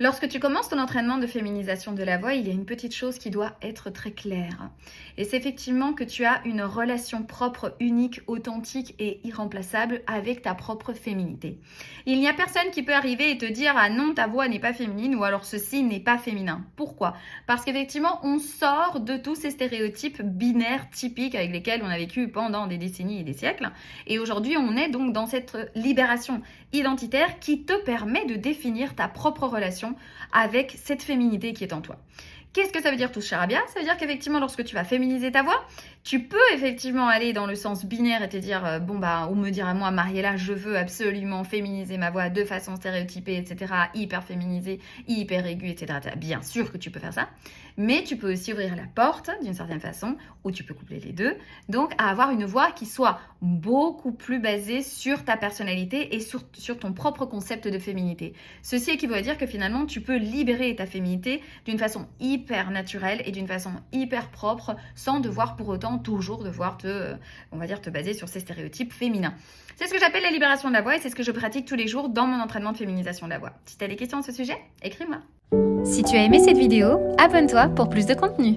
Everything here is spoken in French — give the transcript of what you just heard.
Lorsque tu commences ton entraînement de féminisation de la voix, il y a une petite chose qui doit être très claire. Et c'est effectivement que tu as une relation propre, unique, authentique et irremplaçable avec ta propre féminité. Il n'y a personne qui peut arriver et te dire « Ah non, ta voix n'est pas féminine » ou alors « Ceci n'est pas féminin ». Pourquoi ? Parce qu'effectivement, on sort de tous ces stéréotypes binaires typiques avec lesquels on a vécu pendant des décennies et des siècles. Et aujourd'hui, on est donc dans cette libération identitaire qui te permet de définir ta propre relation avec cette féminité qui est en toi. Qu'est-ce que ça veut dire tout ce charabia ? Ça veut dire qu'effectivement, lorsque tu vas féminiser ta voix, tu peux effectivement aller dans le sens binaire et te dire ou me dire à moi, Mariella, je veux absolument féminiser ma voix de façon stéréotypée, etc., hyper féminisée, hyper aiguë, etc. Bien sûr que tu peux faire ça, mais tu peux aussi ouvrir la porte d'une certaine façon, où tu peux coupler les deux, donc à avoir une voix qui soit beaucoup plus basée sur ta personnalité et sur ton propre concept de féminité. Ceci équivaut à dire que finalement, tu peux libérer ta féminité d'une façon hyper naturelle et d'une façon hyper propre, sans devoir pour autant toujours devoir te baser sur ces stéréotypes féminins. C'est ce que j'appelle la libération de la voix et c'est ce que je pratique tous les jours dans mon entraînement de féminisation de la voix. Si tu as des questions à ce sujet, écris-moi. Si tu as aimé cette vidéo, abonne-toi pour plus de contenu.